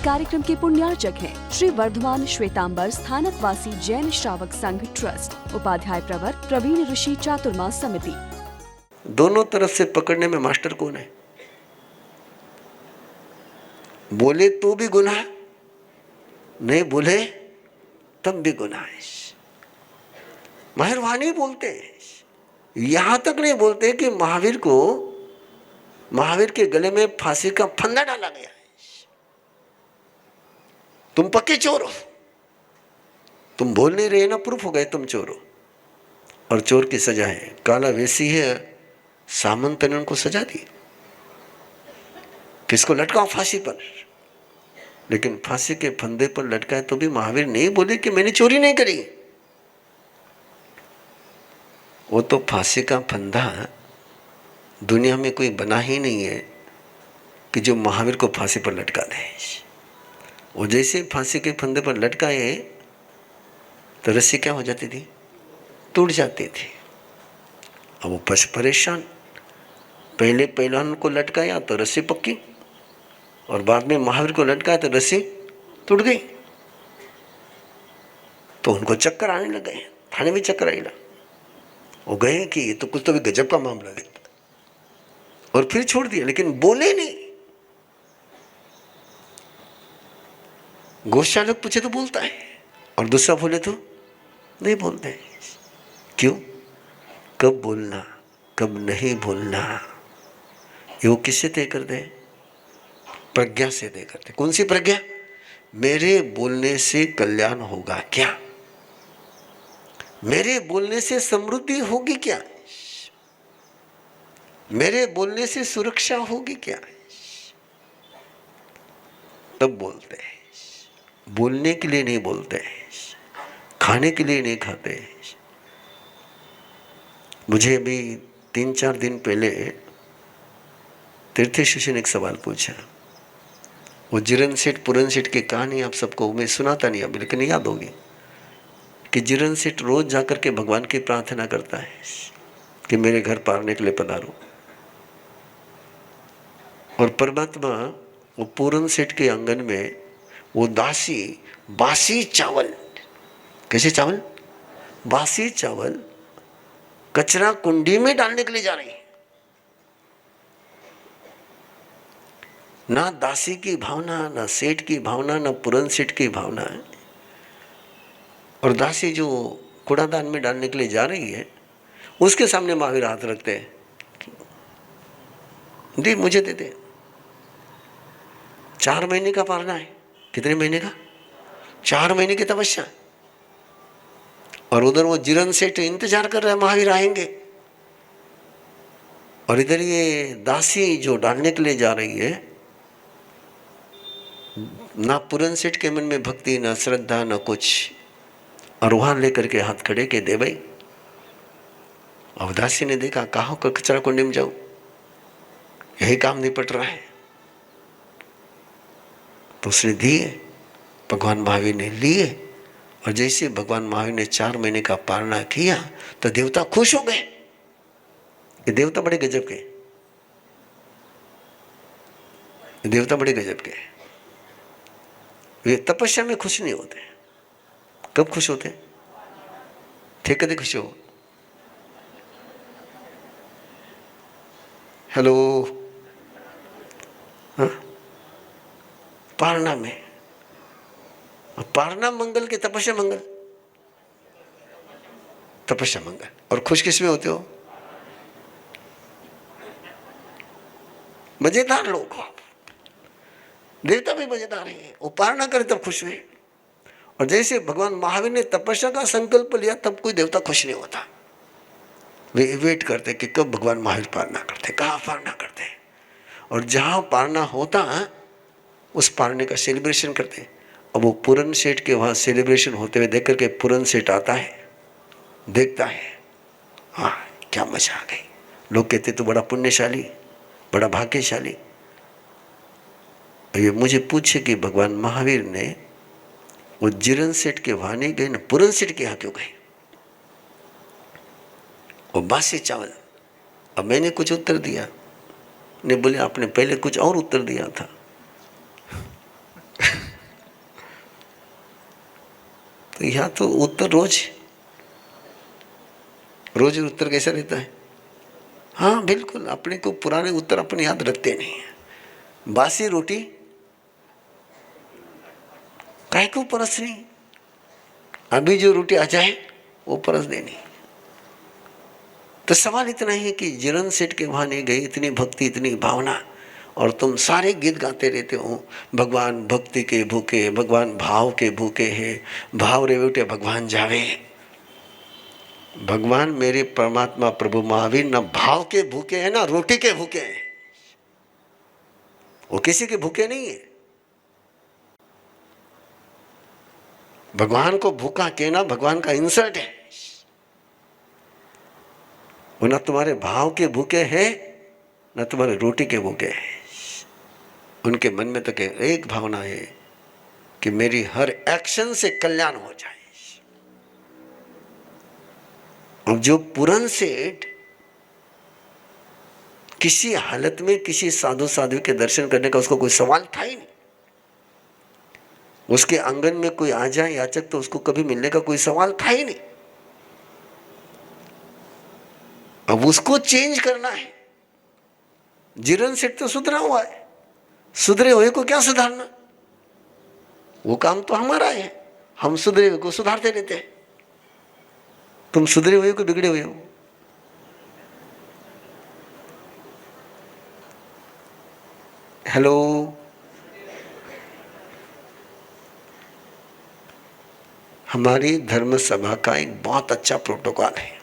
कार्यक्रम के पुण्यार्चक हैं श्री वर्धमान श्वेतांबर स्थानकवासी जैन श्रावक संघ ट्रस्ट, उपाध्याय प्रवर प्रवीण ऋषि चातुर्मास समिति। दोनों तरफ से पकड़ने में मास्टर कौन है? बोले तो भी गुनाह, नहीं बोले तब भी गुनाह है। माहिर वहां नहीं बोलते, यहां तक नहीं बोलते कि महावीर के गले में फांसी का फंदा डाला गया है। तुम पक्के चोर हो, तुम बोल नहीं रहे ना, प्रूफ हो गए तुम चोर हो। और चोर की सजा है, काला वैसी है, सामंत ने उनको सजा दी, किसको लटकाओ फांसी पर। लेकिन फांसी के फंदे पर लटकाए तो भी महावीर नहीं बोले कि मैंने चोरी नहीं करी। वो तो फांसी का फंदा दुनिया में कोई बना ही नहीं है कि जो महावीर को फांसी पर लटका दे। वो जैसे फांसी के फंदे पर लटकाए तो रस्सी क्या हो जाती थी? टूट जाती थी। अब वो परेशान, पहले पहलवान को लटकाया तो रस्सी पक्की, और बाद में महावीर को लटकाया तो रस्सी टूट गई। तो उनको चक्कर आने लगे, थाने में चक्कर आएगा। वो गए कि ये तो कुछ तो भी गजब का मामला है, और फिर छोड़ दिया, लेकिन बोले नहीं। गोशालक पूछे तो बोलता है, और दूसरा बोले तो नहीं बोलते। क्यों? कब बोलना कब नहीं बोलना ये वो किससे तय कर दे? प्रज्ञा से तय करते। कौन सी प्रज्ञा? मेरे बोलने से कल्याण होगा क्या? मेरे बोलने से समृद्धि होगी क्या? मेरे बोलने से सुरक्षा होगी क्या? तब बोलते हैं। बोलने के लिए नहीं बोलते हैं, खाने के लिए नहीं खाते। मुझे अभी 3-4 दिन पहले तीर्थ शिष्य ने एक सवाल पूछा। वो जिरन सेठ पुरन सेठ की कहानी आप सबको मैं सुनाता नहीं अभी, लेकिन याद होगी कि जिरन सेठ रोज जाकर के भगवान की प्रार्थना करता है कि मेरे घर पारने के लिए पधारो। और परमात्मा वो पूरन सेठ के आंगन में वो दासी बासी चावल, कैसे चावल? बासी चावल कचरा कुंडी में डालने के लिए जा रही है। ना दासी की भावना, ना सेठ की भावना, ना पुरन सेठ की भावना है। और दासी जो कूड़ादान में डालने के लिए जा रही है, उसके सामने महावीर हाथ रखते हैं, दे मुझे दे दे। 4 महीने का पारना है। कितने महीने का? 4 महीने की तपस्या। और उधर वो जिरन सेठ इंतजार कर रहा है महावीर आएंगे, और इधर ये दासी जो डालने के लिए जा रही है, ना पुरन सेठ के मन में भक्ति, ना श्रद्धा, ना कुछ। और वहां लेकर के हाथ खड़े के दे भाई। अब दासी ने देखा, कहाँ का कचरा कुंडी में जाऊं, यही काम निपट रहा है। तो उसने दिए, भगवान महावीर ने लिए। और जैसे भगवान महावीर ने 4 महीने का पालना किया तो देवता खुश हो गए। ये देवता बड़े गजब के, देवता बड़े गजब के। वे तपस्या में खुश नहीं होते। कब खुश होते थे? कभी खुश हो? हेलो, हाँ? पारना में। पारना मंगल के तपस्या मंगल, तपस्या मंगल। और खुश किस में होते हो? मजेदार लोग हो। देवता भी मजेदार है, वो पारना करे तब खुश हुए। और जैसे भगवान महावीर ने तपस्या का संकल्प लिया तब कोई देवता खुश नहीं होता। वे वेट करते कि कब भगवान महावीर पारना करते, कहाँ पारना करते। और जहाँ पारना होता उस पारने का सेलिब्रेशन करते। अब वो पुरन सेठ के वहाँ सेलिब्रेशन होते हुए देख करके पुरन सेठ आता है, देखता है, हाँ क्या मजा आ गई। लोग कहते तो बड़ा पुण्यशाली, बड़ा भाग्यशाली। ये मुझे पूछे कि भगवान महावीर ने वो जिरन सेठ के वहाँ नहीं गए ना पुरन सेठ के यहाँ क्यों गए? वो बासी चावल। अब मैंने कुछ उत्तर दिया, ने बोले आपने पहले कुछ और उत्तर दिया था। तो यहाँ तो उत्तर रोज रोज उत्तर कैसा रहता है? हाँ बिल्कुल, अपने को पुराने उत्तर अपने याद रखते नहीं है। बासी रोटी काहे को परसनी, अभी जो रोटी आ जाए वो परस देनी। तो सवाल इतना ही कि जीरन सेठ के वहां नहीं गई, इतनी भक्ति इतनी भावना, और तुम सारे गीत गाते रहते हो, भगवान भक्ति के भूखे, भगवान भाव के भूखे है, भाव रे बेटे भगवान जावे। भगवान मेरे परमात्मा प्रभु महावीर न भाव के भूखे हैं ना रोटी के भूखे हैं, वो किसी के भूखे नहीं है। भगवान को भूखा कहना भगवान का इंसल्ट है। वो न तुम्हारे भाव के भूखे हैं न तुम्हारे रोटी के भूखे हैं। उनके मन में तो एक भावना है कि मेरी हर एक्शन से कल्याण हो जाए। अब जो पूरन सेठ किसी हालत में किसी साधु साध्वी के दर्शन करने का उसको कोई सवाल था ही नहीं। उसके आंगन में कोई आ जाए याचक तो उसको कभी मिलने का कोई सवाल था ही नहीं। अब उसको चेंज करना है। जीरन सेठ तो सुधरा हुआ है, सुधरे हुए को क्या सुधारना, वो काम तो हमारा है, हम सुधरे हुए को सुधारते रहते हैं। तुम सुधरे हुए को बिगड़े हुए हो। हेलो, हमारी धर्म सभा का एक बहुत अच्छा प्रोटोकॉल है।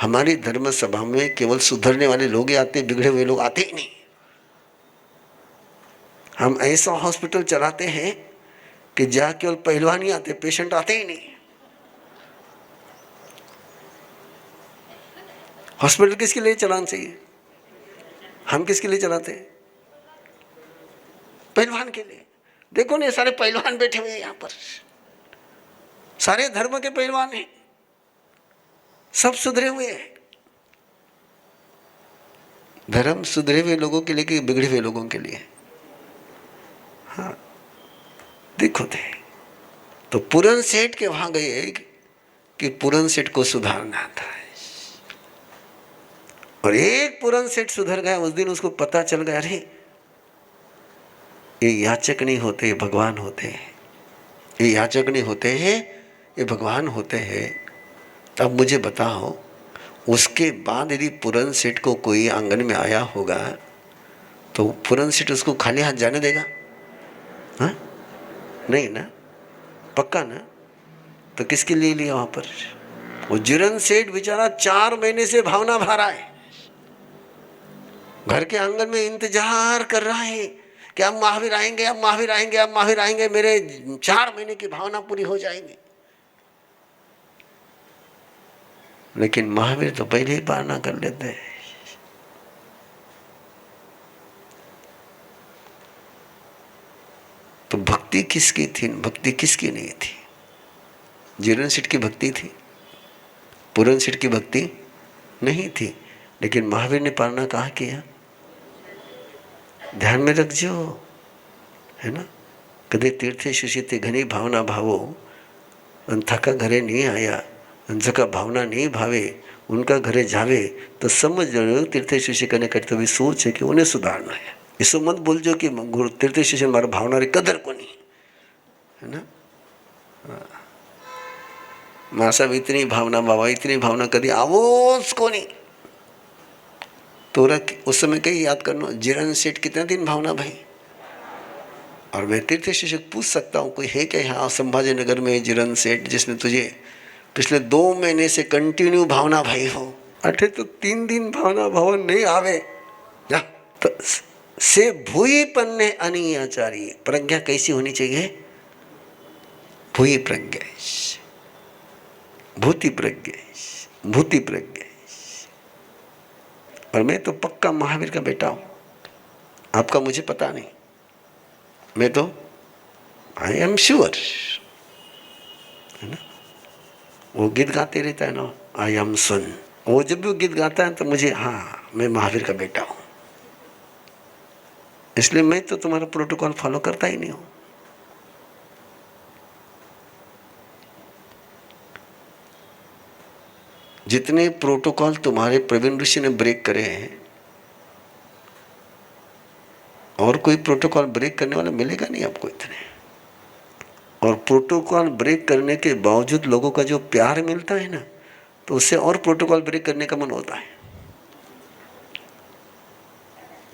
हमारी धर्म सभा में केवल सुधरने वाले लोग ही आते, बिगड़े हुए लोग आते ही नहीं। हम ऐसा हॉस्पिटल चलाते हैं कि जहां केवल पहलवान ही आते, पेशेंट आते ही नहीं। हॉस्पिटल किसके लिए चलाना चाहिए? हम किसके लिए चलाते हैं? पहलवान के लिए। देखो ना, सारे पहलवान बैठे हुए हैं यहाँ पर, सारे धर्म के पहलवान हैं, सब सुधरे हुए हैं। धर्म सुधरे हुए लोगों के लिए कि बिगड़े हुए लोगों के लिए? हाँ देखो थे। तो पूरन सेठ के वहां गए कि पूरन सेठ को सुधारना था, और एक पूरन सेठ सुधर गया। उस दिन उसको पता चल गया, अरे ये याचक नहीं होते, ये भगवान होते हैं। ये याचक नहीं होते हैं, ये भगवान होते हैं। तब मुझे बताओ, उसके बाद यदि पूरन सेठ को कोई आंगन में आया होगा तो पूरन सेठ उसको खाली हाथ जाने देगा? हाँ नहीं ना, पक्का ना। तो किसके लिए लिया वहां पर? वो जीरन सेठ बेचारा 4 महीने से भावना भरा है, घर के आंगन में इंतजार कर रहा है कि अब महावीर आएंगे, अब महावीर आएंगे, अब महावीर आएंगे, मेरे 4 महीने की भावना पूरी हो जाएंगी। लेकिन महावीर तो पहले ही पार ना कर लेते हैं। तो भक्ति किसकी थी, भक्ति किसकी नहीं थी? जीरन सेठ की भक्ति थी, पूरन सेठ की भक्ति नहीं थी। लेकिन महावीर ने पालना कहाँ किया? ध्यान में रखजो, है ना। कदे तीर्थे सुशीते घनी भावना भावो, थका घरे नहीं आया, जका भावना नहीं भावे उनका घरे जावे, तो समझ लो तीर्थे सुशी करने करते हुए सोच है कि उन्हें सुधारना है। इसको मत बोलजो कि गुरु तीर्थे सुशी मारा भावना री कदर को नहीं, है ना। मां साहब इतनी भावना बाबा, इतनी भावना कभी आवोस को नहीं। तो उस समय कहीं याद करना, जीरन सेठ कितने दिन भावना भाई। और मैं तीर्थ शिक्षक पूछ सकता हूँ, कोई है क्या यहाँ संभाजी नगर में जीरन सेठ जिसने तुझे पिछले 2 महीने से कंटिन्यू भावना भाई हो? अठे तो 3 दिन भावना भवन नहीं आवे ना। तो से भूई पन्ने अनियाचारी, प्रज्ञा कैसी होनी चाहिए? भूई प्रज्ञा, भूति प्रज्ञा, भूति प्रज्ञा। और मैं तो पक्का महावीर का बेटा हूं, आपका मुझे पता नहीं, मैं तो आई एम श्योर, है ना। वो गीत गाते रहता है ना, आई एम सुन। वो जब भी गीत गाता है तो मुझे, हाँ मैं महावीर का बेटा हूं। इसलिए मैं तो तुम्हारा प्रोटोकॉल फॉलो करता ही नहीं हूं। जितने प्रोटोकॉल तुम्हारे प्रवीण ऋषि ने ब्रेक करे हैं, और कोई प्रोटोकॉल ब्रेक करने वाला मिलेगा नहीं आपको इतने। और प्रोटोकॉल ब्रेक करने के बावजूद लोगों का जो प्यार मिलता है ना, तो उससे और प्रोटोकॉल ब्रेक करने का मन होता है।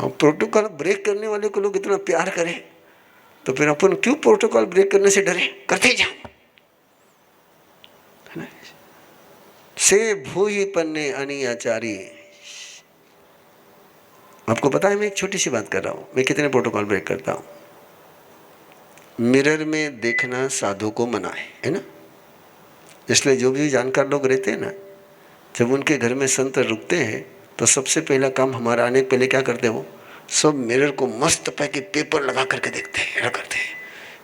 और प्रोटोकॉल ब्रेक करने वाले को लोग इतना प्यार करें, तो फिर अपन क्यों प्रोटोकॉल ब्रेक करने से डरे, करते जाओ। से भूहि पन्ने अनि आचारी। आपको पता है मैं एक छोटी सी बात कर रहा हूं, मैं कितने प्रोटोकॉल ब्रेक करता हूं। मिरर में देखना साधु को मना है ना। इसलिए जो भी जानकार लोग रहते हैं ना, जब उनके घर में संत रुकते हैं तो सबसे पहला काम हमारा आने के पहले क्या करते हैं, वो सब मिरर को मस्त पैके पेपर लगा करके देखते हैं, ऐसा करते हैं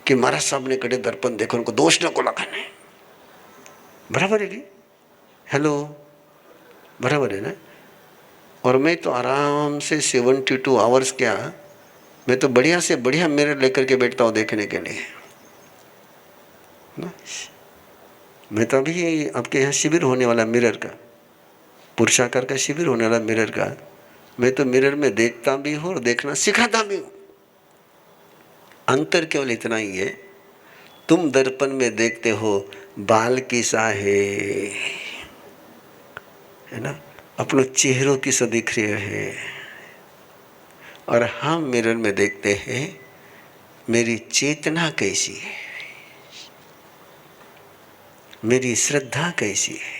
कि महाराज साहब ने कड़े दर्पण देखो, उनको दोष न को लगाना है। बराबर है कि हेलो, बराबर है ना। और मैं तो आराम से 72 आवर्स क्या, मैं तो बढ़िया से बढ़िया मिरर लेकर के बैठता हूँ देखने के लिए ना। मैं तो अभी आपके यहाँ शिविर होने वाला मिरर का, पुरुषाकार का शिविर होने वाला मिरर का, मैं तो मिरर में देखता भी हूँ और देखना सिखाता भी हूँ। अंतर केवल इतना ही है, तुम दर्पण में देखते हो बाल की सा है ना, अपनों चेहरों की सा दिख रही है, और हम मिरर में देखते हैं मेरी चेतना कैसी है, मेरी श्रद्धा कैसी है,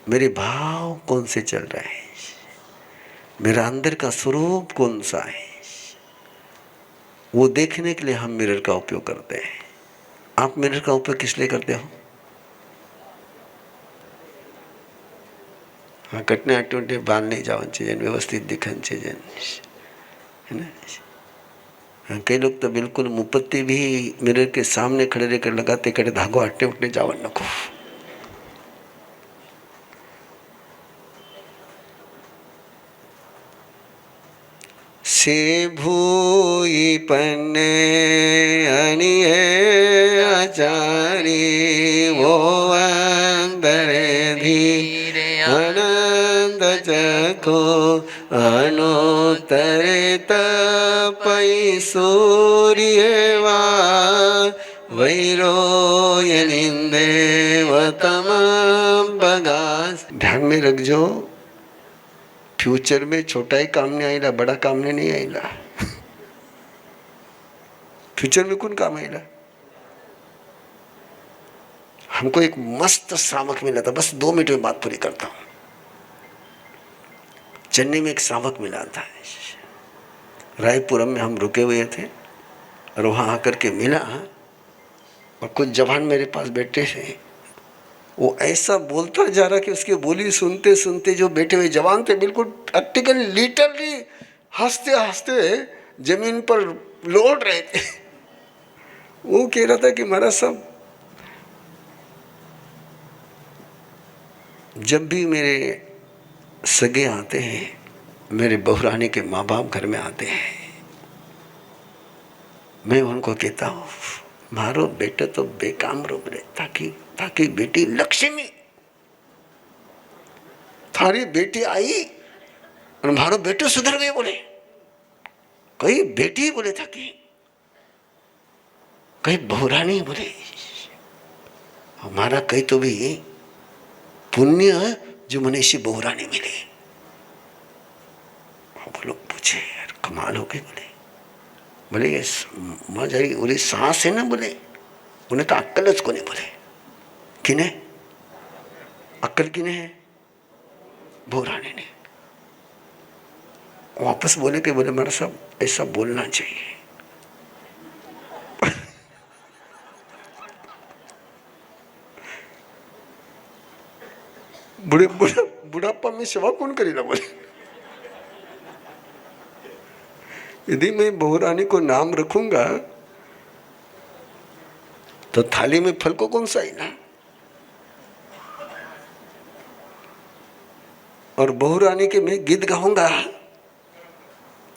मेरे भाव कौन से चल रहे हैं, मेरा अंदर का स्वरूप कौन सा है, वो देखने के लिए हम मिरर का उपयोग करते हैं। आप मिरर का उपयोग किस लिए करते हो? हाँ, कटने अटूटे बाल नहीं जावन चाहिए, व्यवस्थित दिखन चाहिए, है ना। हाँ, कई लोग तो बिल्कुल मुपत्ति भी मिरर के सामने खड़े रहकर लगाते, करे धागो हटने उठने जावन नको। से भूई पन्ने अनिए आचारी, वो अंदर धीरे आनंद चको, अनुतरे तपई सूर्यवा, वैरोय निंदे वतम बगास। ध्यान में रखजो, फ्यूचर में छोटा ही काम नहीं आएगा, बड़ा काम नहीं आएगा। फ्यूचर में कौन काम आएगा? हमको एक मस्त श्रावक मिला था, बस 2 मिनट में बात पूरी करता हूं। चेन्नई में एक श्रावक मिला था, रायपुरम में हम रुके हुए थे, और वहां आकर के मिला, और कुछ जवान मेरे पास बैठे थे। वो ऐसा बोलता जा रहा कि उसकी बोली सुनते सुनते जो बैठे हुए जवान थे बिल्कुल प्रैक्टिकली लिटरली हंसते हंसते जमीन पर लौट रहे थे। वो कह रहा था कि महाराज साहब, जब भी मेरे सगे आते हैं, मेरे बहुरानी के माँ बाप घर में आते हैं, मैं उनको कहता हूँ मारो बेटा तो बेकाम रो रे, ताकि बेटी लक्ष्मी, थारी बेटी आई और मारो बेटो सुधर गए। बोले कई बेटी बोले था कि कई बहुरानी, बोले हमारा कई तो भी पुण्य जो मनीषी बहुरानी मिले। वो लोग पूछे यार कमाल हो गई। बोले ये माँ जाई उरी सांस है ना, बोले उन्हें तो अक्कल उसको नहीं। बोले किने अक्कल किने है? बहुरानी ने। वापस बोले कि बोले मेरा सब ऐसा बोलना चाहिए। बुढ़ापा में सेवा कौन करेगा? बोले यदि मैं बहुरानी को नाम रखूंगा तो थाली में फल को कौन सा आएगा? और बहुरानी के मैं गीत गाऊंगा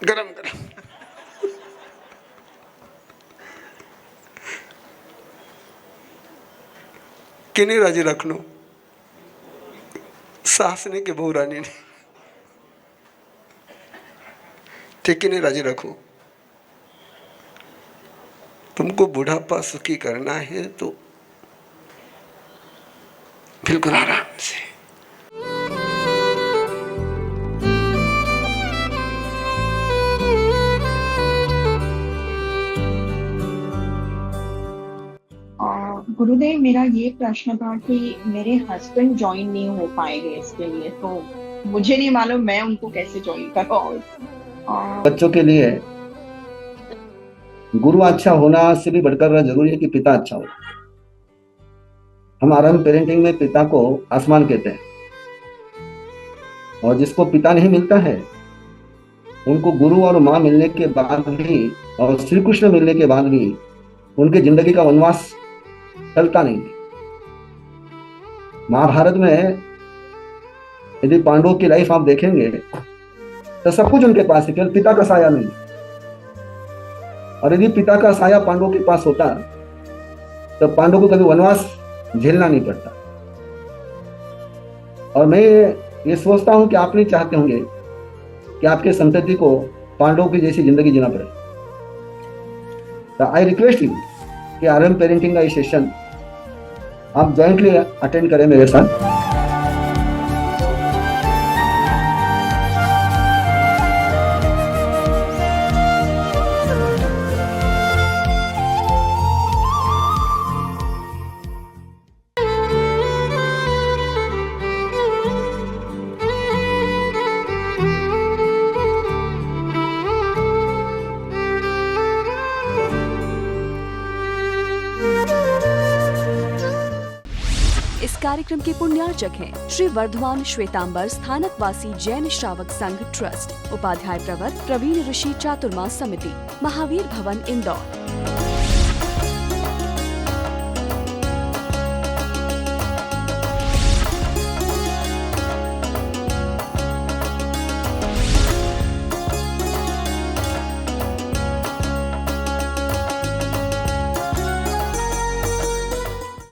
गरम गरम। किन्हें राजी रख लो? सास ने कि बहू रानी ने, ठेके ने राजी रखो। तुमको बुढ़ापा सुखी करना है तो बिल्कुल आराम से। गुरुदेव, मेरा ये प्रश्न था कि मेरे हस्बैंड ज्वाइन नहीं हो पाएंगे इसके लिए, तो मुझे नहीं मालूम मैं उनको कैसे ज्वाइन करवाऊं। बच्चों के लिए गुरु अच्छा होना से भी बढ़कर जरूरी है कि पिता अच्छा हो। हम आरंभ पेरेंटिंग में पिता को आसमान कहते हैं, और जिसको पिता नहीं मिलता है उनको गुरु और माँ मिलने के बाद भी और श्री कृष्ण मिलने के बाद भी उनकी जिंदगी का वनवास चलता नहीं। महाभारत में यदि पांडवों की लाइफ आप देखेंगे तो सब कुछ उनके पास है, केवल पिता का साया नहीं। और यदि पिता का साया पांडवों के पास होता तो पांडवों को कभी वनवास झेलना नहीं पड़ता। और मैं ये सोचता हूं कि आप नहीं चाहते होंगे कि आपके संतति को पांडवों की जैसी जिंदगी जीना पड़े। तो आई रिक्वेस्ट यू कि आरएम पेरेंटिंग का ये सेशन आप जॉइंटली अटेंड करें मेरे साथ। इस कार्यक्रम के पुण्यार्चक हैं श्री वर्धमान श्वेतांबर स्थानकवासी जैन श्रावक संघ ट्रस्ट, उपाध्याय प्रवर प्रवीण ऋषि चातुर्मा समिति, महावीर भवन, इंदौर।